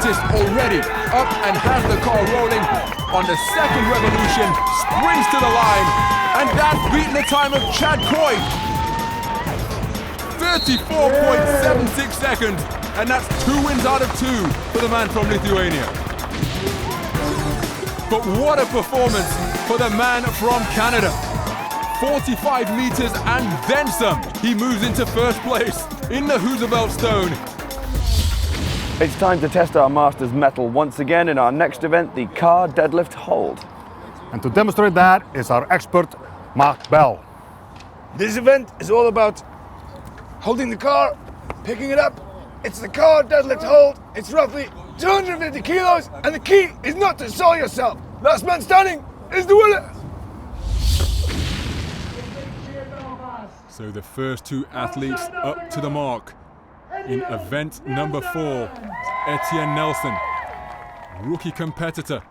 Brutus already up and has the car rolling on the second revolution, sprints to the line, and that's beaten the time of Chad Coy. 34.76 seconds, and that's 2 wins out of 2 for the man from Lithuania. But what a performance for the man from Canada. 45 meters and then some. He moves into first place in the Roosevelt Stone. It's time to test our master's mettle once again in our next event, the car deadlift hold. And to demonstrate that is our expert, Mark Bell. This event is all about holding the car, picking it up. It's the car deadlift hold. It's roughly 250 kilos, and the key is not to soil yourself. Last man standing is the winner. So the first 2 athletes up to the mark. In event number 4, Etienne Nelson, rookie competitor.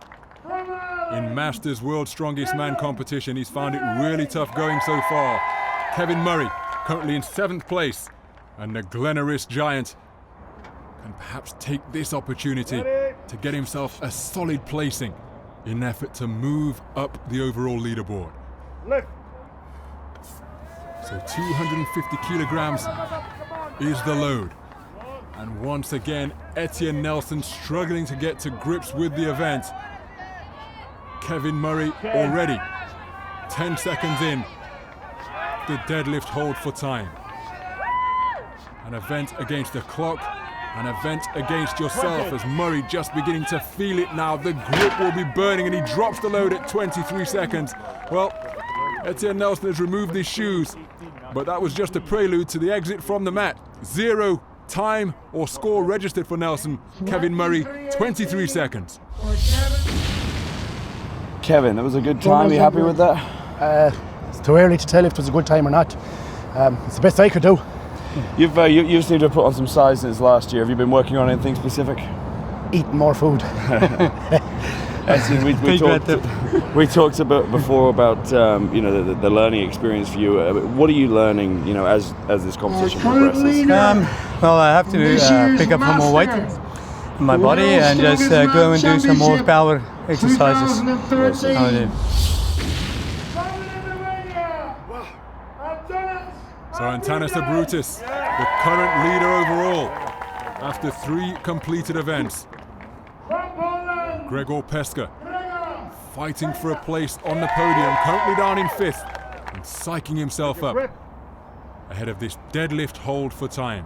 In Masters World Strongest Man competition, he's found it really tough going so far. Kevin Murray, currently in 7th place, and the Glenaris giant can perhaps take this opportunity to get himself a solid placing in an effort to move up the overall leaderboard. So 250 kilograms is the load. And once again, Etienne Nelson struggling to get to grips with the event. Kevin Murray already 10 seconds in the deadlift hold for time. An event against the clock, an event against yourself, as Murray just beginning to feel it now. The grip will be burning, and he drops the load at 23 seconds. Well, Etienne Nelson has removed his shoes, but that was just a prelude to the exit from the mat. 0 time or score registered for Nelson. Kevin Murray, 23 seconds. Kevin, that was a good time. Are you happy with that? It's too early to tell if it was a good time or not. It's the best I could do. You seem to have put on some size since last year. Have you been working on anything specific? Eating more food. We talked about before about the learning experience for you. What are you learning, as this competition progresses? Well, I have to pick up some more weight in my body and just go and do some more power exercises. So Antanas Brutus, the current leader overall, after 3 completed events. Gregor Peska fighting for a place on the podium, currently down in 5th, and psyching himself up ahead of this deadlift hold for time.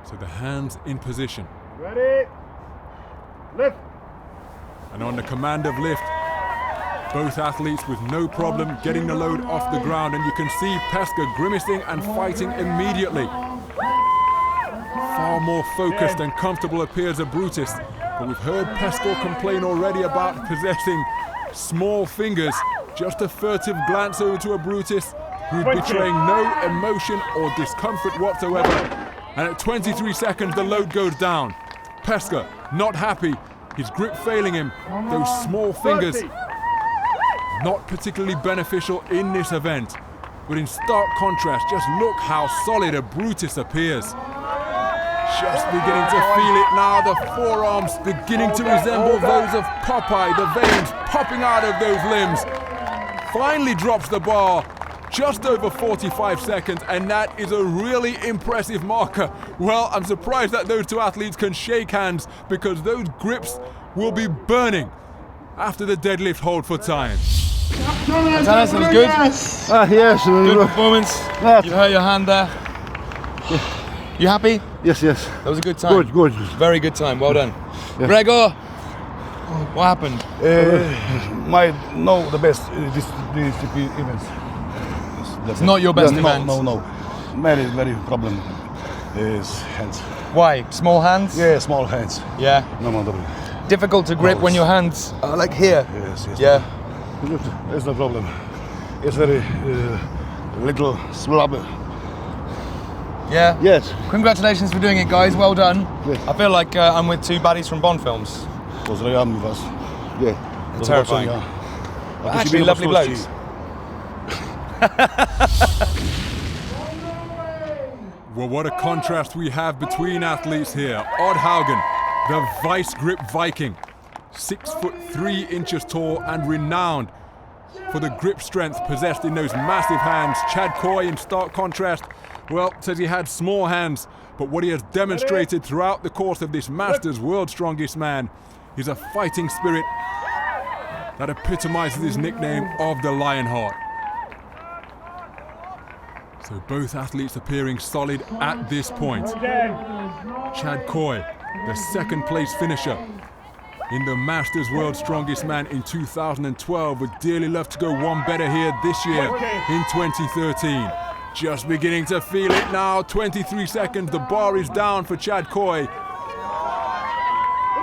So the hands in position. Ready? Lift. And on the command of lift, both athletes with no problem getting the load off the ground, and you can see Peska grimacing and fighting immediately. Far more focused and comfortable appears a Brutus, but we've heard Peska complain already about possessing small fingers. Just a furtive glance over to a Brutus who's betraying no emotion or discomfort whatsoever. And at 23 seconds, the load goes down. Peska not happy, his grip failing him, those small fingers not particularly beneficial in this event. But in stark contrast, just look how solid a Brutus appears. Just beginning to feel it now, the forearms beginning to resemble those of Popeye, the veins popping out of those limbs. Finally drops the bar, just over 45 seconds, and that is a really impressive marker. Well, I'm surprised that those 2 athletes can shake hands, because those grips will be burning after the deadlift hold for time. Antanas, that was good. Yes. Good performance. Yes. You hurt your hand there. You happy? Yes. That was a good time. Good. Very good time. Well done. Yeah. Gregor, what happened? The best these events. It's not your best event. No. Very problem is hands. Why? Small hands? Yeah, small hands. Yeah. No. Difficult to grip when your hands are like here. Yes. Yeah. There's no problem. It's very little slab. Yeah? Yes. Congratulations for doing it, guys. Well done. Yes. I feel like I'm with 2 baddies from Bond films. Pozdrawiam was. Yeah. Terrifying. Actually, lovely blokes. Whoa. what a contrast we have between athletes here. Odd Haugen, the vice grip Viking, 6'3" tall and renowned for the grip strength possessed in those massive hands. Chad Coy, in stark contrast, well, says he had small hands, but what he has demonstrated throughout the course of this Masters World's Strongest Man is a fighting spirit that epitomizes his nickname of the Lionheart. So both athletes appearing solid at this point. Chad Coy, the second place finisher in the Masters World's Strongest Man in 2012, would dearly love to go one better here this year in 2013. Just beginning to feel it now, 23 seconds, the bar is down for Chad Coy.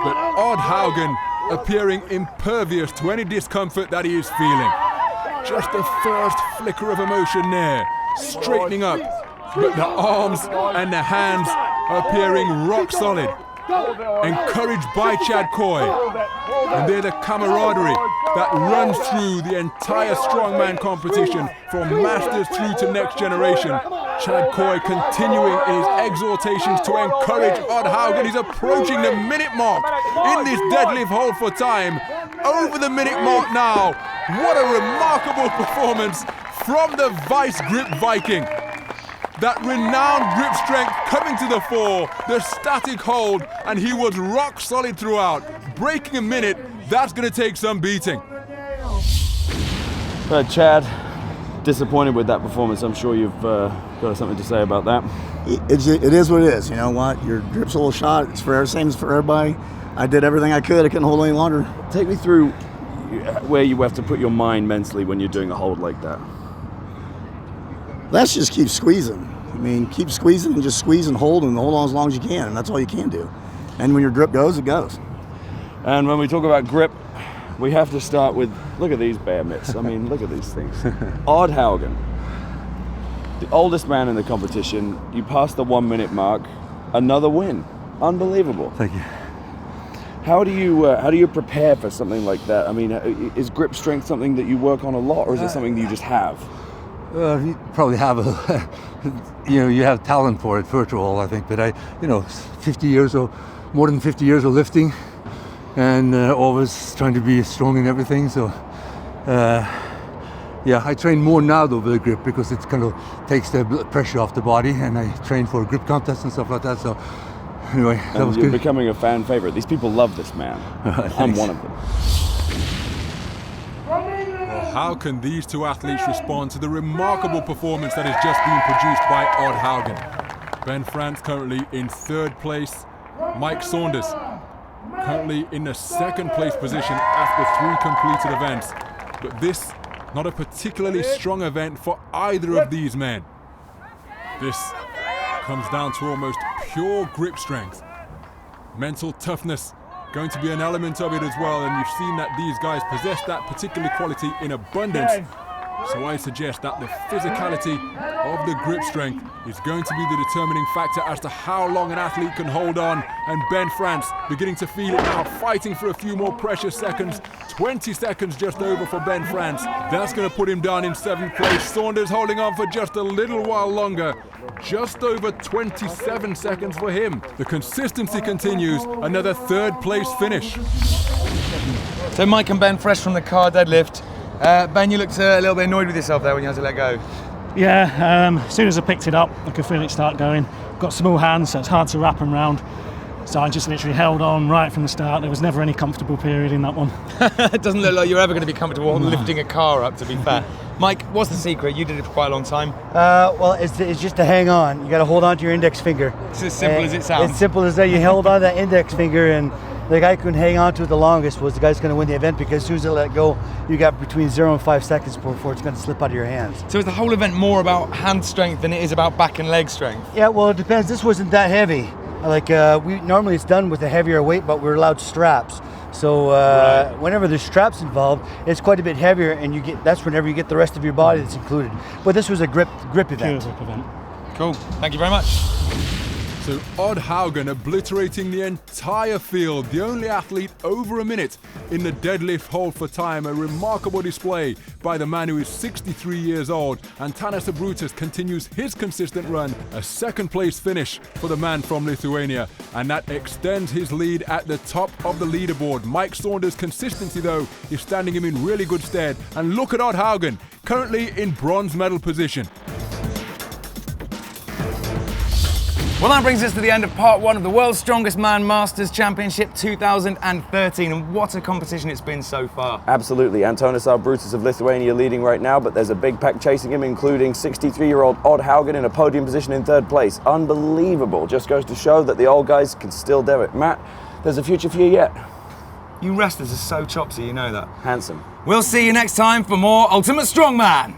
But Odd Haugen appearing impervious to any discomfort that he is feeling. Just the first flicker of emotion there, straightening up, but the arms and the hands appearing rock solid. Encouraged by Chad Coy, and they're the camaraderie that runs through the entire strongman competition from Masters through to next generation. Chad Coy continuing in his exhortations to encourage Odd Haugen. He's approaching the minute mark in this deadlift hold for time. Over the minute mark now. What a remarkable performance from the vice grip Viking. That renowned grip strength coming to the fore, the static hold, and he was rock solid throughout. Breaking a minute, that's going to take some beating. Chad, disappointed with that performance. I'm sure you've got something to say about that. It is what it is. You know what? Your grip's a little shot. It's for same as for everybody. I did everything I could. I couldn't hold any longer. Take me through where you have to put your mind mentally when you're doing a hold like that. Let's just keep squeezing. I mean, keep squeezing and just squeeze and hold on as long as you can, and that's all you can do. And when your grip goes, it goes. And when we talk about grip, we have to start with, look at these bear mitts. I mean, look at these things. Odd Haugen, the oldest man in the competition. You passed the 1 minute mark, another win. Unbelievable. Thank you. How do you prepare for something like that? I mean, is grip strength something that you work on a lot, or is it something that you just have? You probably have you have talent for it, first of all, I think. But 50 years or more than 50 years of lifting, and always trying to be strong in everything. So, I train more now though with the grip because it kind of takes the pressure off the body, and I train for grip contests and stuff like that. So, anyway, that was good. You're becoming a fan favorite. These people love this man. I'm one of them. How can these two athletes respond to the remarkable performance that has just been produced by Odd Haugen? Ben France currently in third place. Mike Saunders currently in the second place position after 3 completed events. But this, not a particularly strong event for either of these men. This comes down to almost pure grip strength. Mental toughness going to be an element of it as well, and you've seen that these guys possess that particular quality in abundance. So I suggest that the physicality of the grip strength is going to be the determining factor as to how long an athlete can hold on. And Ben France beginning to feel it now, fighting for a few more precious seconds. 20 seconds just over for Ben France. That's going to put him down in 7th place. Saunders holding on for just a little while longer. Just over 27 seconds for him. The consistency continues. Another 3rd place finish. So Mike and Ben, fresh from the car deadlift. Ben, you looked a little bit annoyed with yourself there when you had to let go. Yeah, as soon as I picked it up, I could feel it start going. Got small hands, so it's hard to wrap them round. So I just literally held on right from the start. There was never any comfortable period in that one. It doesn't look like you're ever going to be comfortable lifting a car up, to be fair. Mike, what's the secret? You did it for quite a long time. Well, it's just to hang on. You got to hold on to your index finger. It's as simple as it sounds. It's simple as that. You held on that index finger, and the guy who can hang on to it the longest was the guy's going to win the event, because as soon as it let go, you got between 0 and 5 seconds before it's going to slip out of your hands. So is the whole event more about hand strength than it is about back and leg strength? Yeah, well, it depends. This wasn't that heavy. Like we normally it's done with a heavier weight, but we're allowed straps. So whenever there's straps involved, it's quite a bit heavier, and that's whenever you get the rest of your body that's included. But this was a grip event. Cool. Thank you very much. So Odd Haugen obliterating the entire field, the only athlete over a minute in the deadlift hold for time. A remarkable display by the man who is 63 years old. And Tanas Brutus continues his consistent run, a second place finish for the man from Lithuania. And that extends his lead at the top of the leaderboard. Mike Saunders' consistency though is standing him in really good stead. And look at Odd Haugen, currently in bronze medal position. Well, that brings us to the end of part one of the World's Strongest Man Masters Championship 2013, and what a competition it's been so far. Absolutely. Antonis Brutus of Lithuania leading right now, but there's a big pack chasing him, including 63-year-old Odd Haugen in a podium position in third place. Unbelievable. Just goes to show that the old guys can still do it. Matt, there's a future for you yet. You wrestlers are so chopsy, you know that. Handsome. We'll see you next time for more Ultimate Strongman.